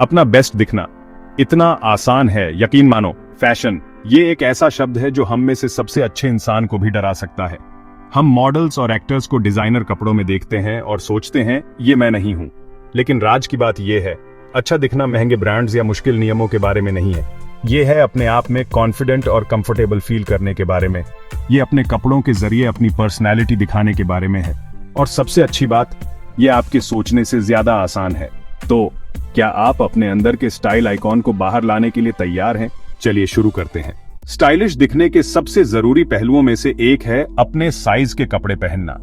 अपना बेस्ट दिखना इतना आसान है, यकीन मानो। फैशन ये एक ऐसा शब्द है जो हम में से सबसे अच्छे इंसान को भी डरा सकता है। हम मॉडल्स और एक्टर्स को डिजाइनर कपड़ों में देखते हैं और सोचते हैं ये मैं नहीं हूं। लेकिन राज की बात ये है, अच्छा दिखना महंगे ब्रांड्स या मुश्किल नियमों के बारे में नहीं है। ये है अपने आप में कॉन्फिडेंट और कंफर्टेबल फील करने के बारे में। ये अपने कपड़ों के जरिए अपनी पर्सनैलिटी दिखाने के बारे में है। और सबसे अच्छी बात, ये आपके सोचने से ज्यादा आसान है। तो क्या आप अपने अंदर के स्टाइल आइकॉन को बाहर लाने के लिए तैयार हैं? चलिए शुरू करते हैं। स्टाइलिश दिखने के सबसे जरूरी पहलुओं में से एक है अपने साइज के कपड़े पहनना।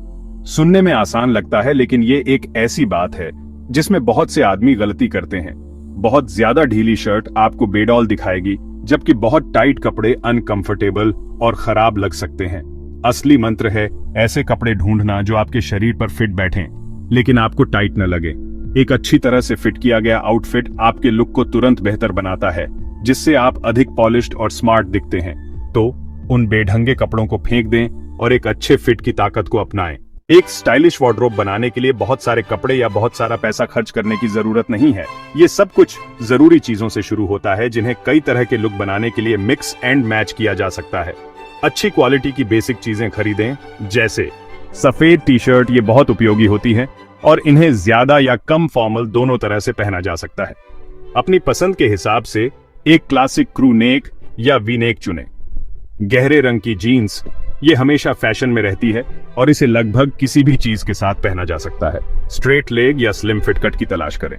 सुनने में आसान लगता है, लेकिन ये एक ऐसी बात है जिसमें बहुत से आदमी गलती करते हैं। बहुत ज्यादा ढीली शर्ट आपको बेडॉल दिखाएगी, जबकि बहुत टाइट कपड़े अनकंफर्टेबल और खराब लग सकते हैं। असली मंत्र है ऐसे कपड़े ढूंढना जो आपके शरीर पर फिट बैठें, लेकिन आपको टाइट न लगे। एक अच्छी तरह से फिट किया गया आउटफिट आपके लुक को तुरंत बेहतर बनाता है, जिससे आप अधिक पॉलिश्ड और स्मार्ट दिखते हैं। तो उन बेढंगे कपड़ों को फेंक दें और एक अच्छे फिट की ताकत को अपनाएं। एक स्टाइलिश वार्डरोब बनाने के लिए बहुत सारे कपड़े या बहुत सारा पैसा खर्च करने की जरूरत नहीं है। ये सब कुछ जरूरी चीजों से शुरू होता है, जिन्हें कई तरह के लुक बनाने के लिए मिक्स एंड मैच किया जा सकता है। अच्छी क्वालिटी की बेसिक चीजें खरीदें, जैसे सफेद टी शर्ट। ये बहुत उपयोगी होती है और इन्हें ज्यादा या कम फॉर्मल दोनों तरह से पहना जा सकता है। अपनी पसंद के हिसाब से एक क्लासिक क्रू नेक या वी नेक चुनें। गहरे रंग की जीन्स ये हमेशा फैशन में रहती है और इसे लगभग किसी भी चीज के साथ पहना जा सकता है। स्ट्रेट लेग या स्लिम फिट कट की तलाश करें।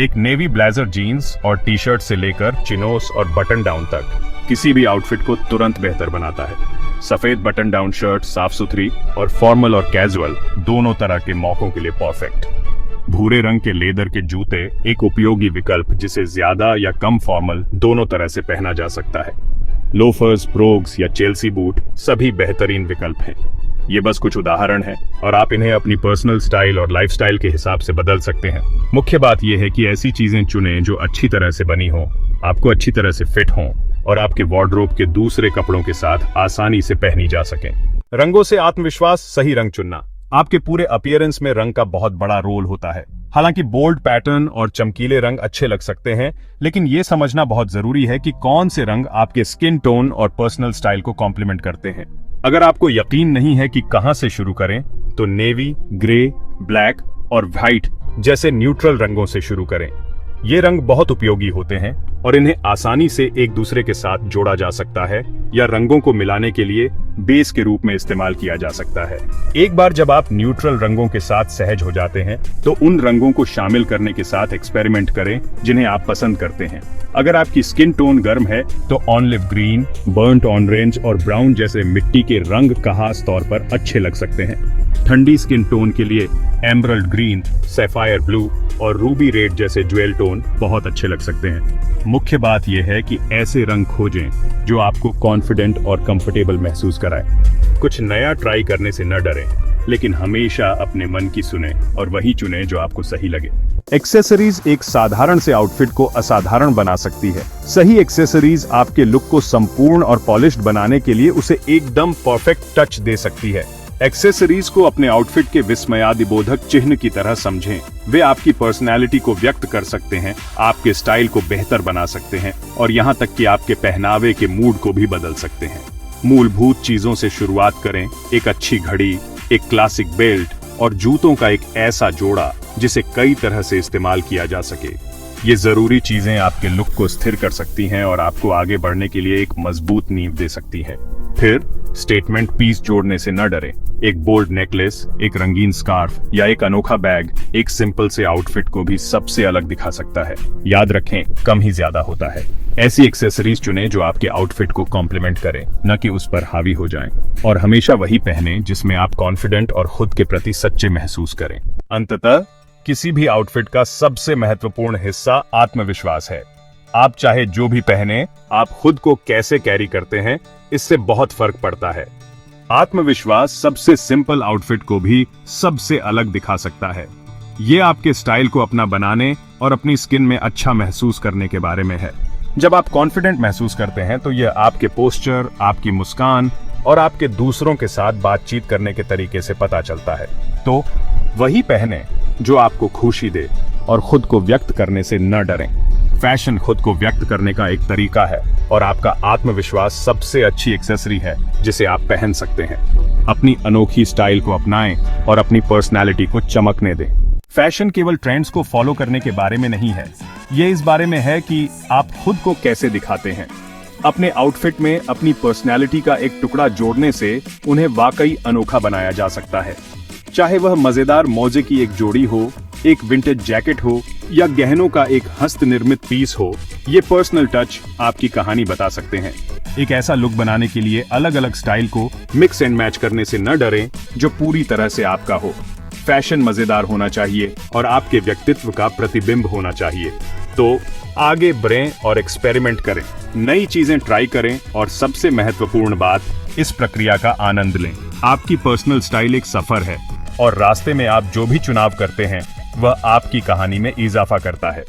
एक नेवी ब्लेजर जीन्स और टी शर्ट से लेकर चिनोस और बटन डाउन तक किसी भी आउटफिट को तुरंत बेहतर बनाता है। सफेद बटन डाउन शर्ट साफ सुथरी और फॉर्मल और कैजुअल दोनों तरह के मौकों के लिए परफेक्ट। भूरे रंग के लेदर के जूते एक उपयोगी विकल्प, जिसे ज्यादा या कम फॉर्मल दोनों तरह से पहना जा सकता है। लोफर्स, ब्रोग्स या चेल्सी बूट सभी बेहतरीन विकल्प हैं। ये बस कुछ उदाहरण हैं और आप इन्हें अपनी पर्सनल स्टाइल और लाइफस्टाइल के हिसाब से बदल सकते हैं। मुख्य बात यह है कि ऐसी चीजें चुनें जो अच्छी तरह से बनी हो, आपको अच्छी तरह से फिट हों और आपके वार्डरोब के दूसरे कपड़ों के साथ आसानी से पहनी जा सकें। रंगों से आत्मविश्वास। सही रंग चुनना आपके पूरे अपीयरेंस में रंग का बहुत बड़ा रोल होता है। हालांकि बोल्ड पैटर्न और चमकीले रंग अच्छे लग सकते हैं, लेकिन यह समझना बहुत जरूरी है कि कौन से रंग आपके स्किन टोन और पर्सनल स्टाइल को कॉम्प्लीमेंट करते हैं। अगर आपको यकीन नहीं है कि कहां से शुरू करें, तो नेवी, ग्रे, ब्लैक और व्हाइट जैसे न्यूट्रल रंगों से शुरू करें। ये रंग बहुत उपयोगी होते हैं और इन्हें आसानी से एक दूसरे के साथ जोड़ा जा सकता है या रंगों को मिलाने के लिए बेस के रूप में इस्तेमाल किया जा सकता है। एक बार जब आप न्यूट्रल रंगों के साथ सहज हो जाते हैं, तो उन रंगों को शामिल करने के साथ एक्सपेरिमेंट करें जिन्हें आप पसंद करते हैं। अगर आपकी स्किन टोन गर्म है, तो ऑलिव ग्रीन, बर्न्ट ऑरेंज और ब्राउन जैसे मिट्टी के रंग खास तौर पर अच्छे लग सकते हैं। ठंडी स्किन टोन के लिए एमरल्ड ग्रीन, सैफायर ब्लू और रूबी रेड जैसे ज्वेल टोन बहुत अच्छे लग सकते हैं। मुख्य बात यह है कि ऐसे रंग खोजें जो आपको कॉन्फिडेंट और कंफर्टेबल महसूस कराएं। कुछ नया ट्राई करने से न डरें, लेकिन हमेशा अपने मन की सुने और वही चुनें जो आपको सही लगे। एक्सेसरीज एक साधारण से आउटफिट को असाधारण बना सकती है। सही एक्सेसरीज आपके लुक को संपूर्ण और पॉलिश्ड बनाने के लिए उसे एकदम परफेक्ट टच दे सकती है। एक्सेसरीज को अपने आउटफिट के विस्मयादिबोधक चिन्ह की तरह समझें। वे आपकी पर्सनैलिटी को व्यक्त कर सकते हैं, आपके स्टाइल को बेहतर बना सकते हैं और यहाँ तक कि आपके पहनावे के मूड को भी बदल सकते हैं। मूलभूत चीजों से शुरुआत करें। एक अच्छी घड़ी, एक क्लासिक बेल्ट और जूतों का एक ऐसा जोड़ा जिसे कई तरह से इस्तेमाल किया जा सके। ये जरूरी चीजें आपके लुक को स्थिर कर सकती हैं और आपको आगे बढ़ने के लिए एक मजबूत नींव दे सकती हैं। फिर स्टेटमेंट पीस जोड़ने से न डरें। एक बोल्ड नेकलेस, एक रंगीन स्कार्फ या एक अनोखा बैग एक सिंपल से आउटफिट को भी सबसे अलग दिखा सकता है। याद रखें, कम ही ज्यादा होता है। ऐसी एक्सेसरीज चुनें जो आपके आउटफिट को कॉम्प्लीमेंट करें, न कि उस पर हावी हो जाएं। और हमेशा वही पहनें जिसमें आप कॉन्फिडेंट और खुद के प्रति सच्चे महसूस करें। अंततः किसी भी आउटफिट का सबसे महत्वपूर्ण हिस्सा आत्मविश्वास है। आप चाहे जो भी पहने, आप खुद को कैसे कैरी करते हैं, इससे बहुत फर्क पड़ता है। आत्मविश्वास सबसे सिंपल आउटफिट को भी सबसे अलग दिखा सकता है। ये आपके स्टाइल को अपना बनाने और अपनी स्किन में अच्छा महसूस करने के बारे में है। जब आप कॉन्फिडेंट महसूस करते हैं, तो यह आपके पोस्चर, आपकी मुस्कान और आपके दूसरों के साथ बातचीत करने के तरीके से पता चलता है। तो वही पहने जो आपको खुशी दे और खुद को व्यक्त करने से न डरें। फैशन खुद को व्यक्त करने का एक तरीका है और आपका आत्मविश्वास सबसे अच्छी एक्सेसरी है जिसे आप पहन सकते हैं। अपनी अनोखी स्टाइल को अपनाएं और अपनी पर्सनैलिटी को चमकने दें। फैशन केवल ट्रेंड्स को फॉलो करने के बारे में नहीं है, ये इस बारे में है कि आप खुद को कैसे दिखाते हैं। अपने आउटफिट में अपनी पर्सनैलिटी का एक टुकड़ा जोड़ने से उन्हें वाकई अनोखा बनाया जा सकता है। चाहे वह मजेदार मोजे की एक जोड़ी हो, एक विंटेज जैकेट हो या गहनों का एक हस्त निर्मित पीस हो, ये पर्सनल टच आपकी कहानी बता सकते हैं। एक ऐसा लुक बनाने के लिए अलग अलग स्टाइल को मिक्स एंड मैच करने से न डरें जो पूरी तरह से आपका हो। फैशन मजेदार होना चाहिए और आपके व्यक्तित्व का प्रतिबिंब होना चाहिए। तो आगे बढ़ें और एक्सपेरिमेंट करें, नई चीजें ट्राई करें और सबसे महत्वपूर्ण बात, इस प्रक्रिया का आनंद लें। आपकी पर्सनल स्टाइल एक सफर है और रास्ते में आप जो भी चुनाव करते हैं वह आपकी कहानी में इजाफा करता है।